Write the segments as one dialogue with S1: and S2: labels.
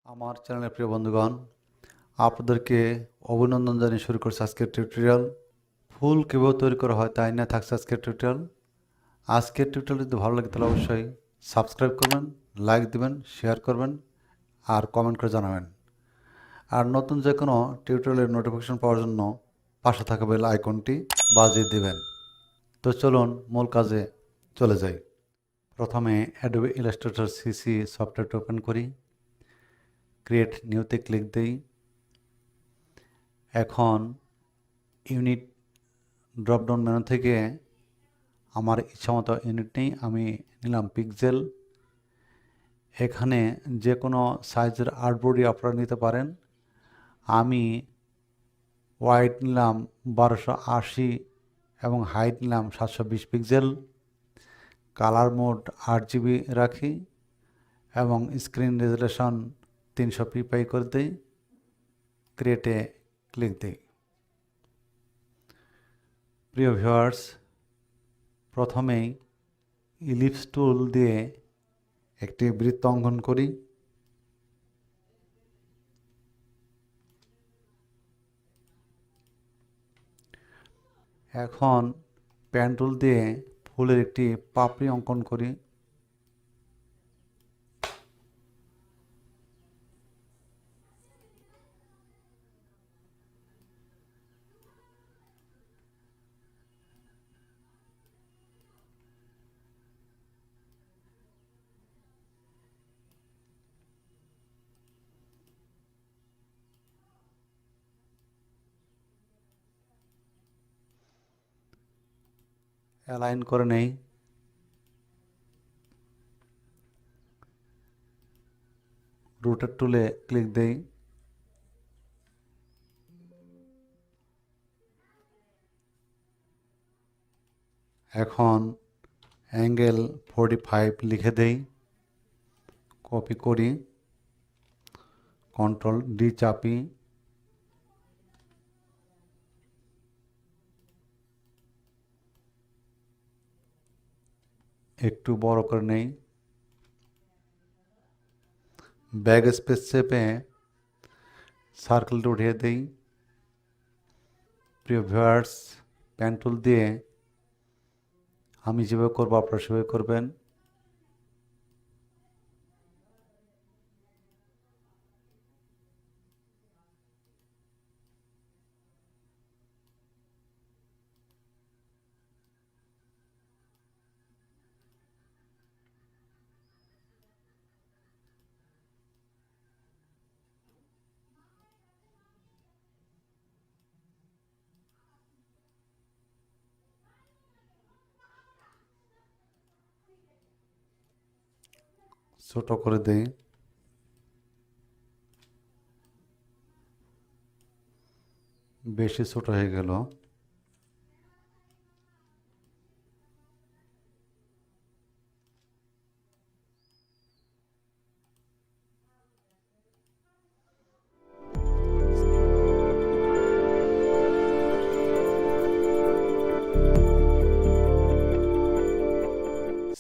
S1: আমার চ্যানেলের প্রিয় বন্ধুগণ, আপনাদেরকে অভিনন্দন জানিয়ে শুরু করছি আজকের টিউটোরিয়াল। ফুল কীভাবে তৈরি করা হয় তাই না থাকছে আজকের টিউটোরিয়াল। আজকের টিউটোরিয়াল যদি ভালো লাগে তাহলে অবশ্যই সাবস্ক্রাইব করবেন, লাইক দিবেন, শেয়ার করবেন আর কমেন্ট করে জানাবেন। আর নতুন যে কোনো টিউটোরিয়ালের নোটিফিকেশন পাওয়ার জন্য পাশে থাকা বেল আইকনটি বাজিয়ে দিবেন। তো চলুন মূল কাজে চলে যাই। প্রথমে অ্যাডোবি ইলাস্ট্রেটর সিসি সফটওয়্যারটি ওপেন করি, ক্রিয়েট নিউতে ক্লিক দিই। এখন ইউনিট ড্রপডাউন মেনু থেকে আমার ইচ্ছামতো ইউনিট নেই, আমি নিলাম পিক্সেল। এখানে যে কোনো সাইজের আর্টবোর্ডই আপনারা নিতে পারেন। আমি ওয়াইড নিলাম 1280 এবং হাইট নিলাম 720 পিক্সেল। কালার মোড 8GB রাখি এবং স্ক্রিন রেজুলেশন 300 ppi করে দিই, ক্রিয়েটে ক্লিক দিই। প্রিয় ভিউয়ার্স, প্রথমেই ইলিপস টুল দিয়ে একটি বৃত্ত অঙ্কন করি। এখন পেন টুল দিয়ে ফুলের একটি পাপড়ি অঙ্কন করি। অ্যালাইন করে নেই। রুটের টুলে ক্লিক দেই। এখন অ্যাঙ্গেল 45 লিখে দেই, কপি করি, কন্ট্রোল ডি চাপি, একটু বড় করে নেই, ব্যাক স্পেস চেপে সার্কেলটা উঠিয়ে দেই। প্রিয় ভিউয়ার্স, পেন টুল দিয়ে আমি যেভাবে করবো আপনারা সেভাবে করবেন। ছোট করে দেই। বেশি ছোট হয়ে গেল।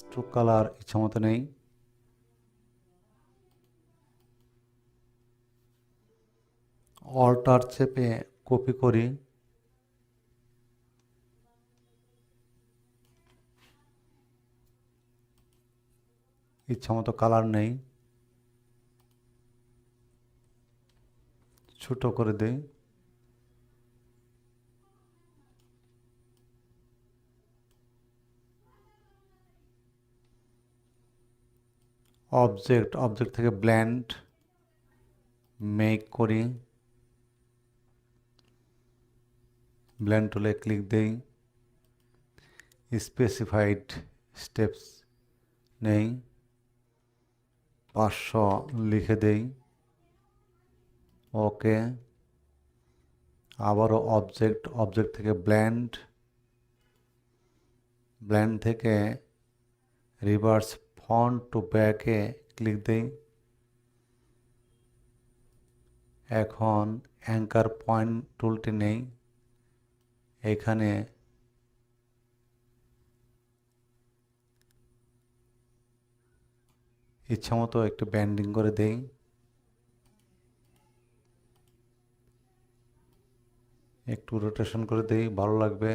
S1: স্ট্রোক কালার ইচ্ছা মতো নেই। অল্টার চেপে কপি করি, ইচ্ছা মতো কালার নেই, ছোট করে দেই। অবজেক্ট থেকে ব্লেন্ড মেক করি, ব্লেন্ড টুলে ক্লিক দেই। স্পেসিফাইড স্টেপস নেই, 500 লিখে দেই, ওকে। আবারও অবজেক্ট থেকে ব্লেন্ড থেকে রিভার্স ফ্রন্ট টু ব্যাকে ক্লিক দেই। এখন অ্যাঙ্কার পয়েন্ট টুলটি নেই, এখানে ইচ্ছামতো একটু ব্যান্ডিং করে দেই। একটু রোটেশন করে দেই, ভালো লাগবে।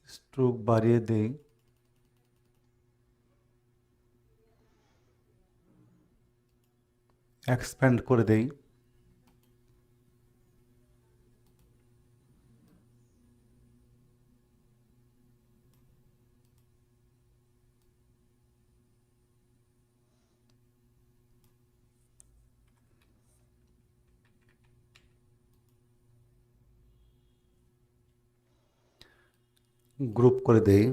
S1: স্ট্রোক বাড়িয়ে দেই। এক্সপ্যান্ড করে দেই। গ্রুপ করে দেই।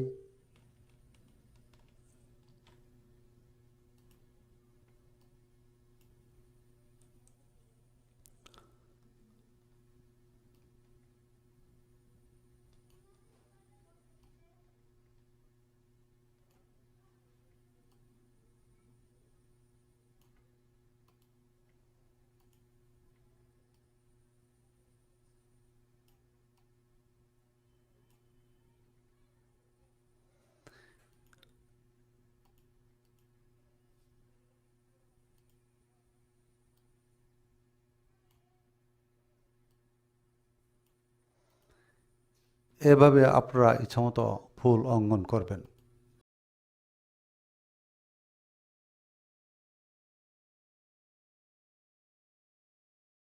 S1: এভাবে আপনারা ইচ্ছামতো ফুল অঙ্কন করবেন।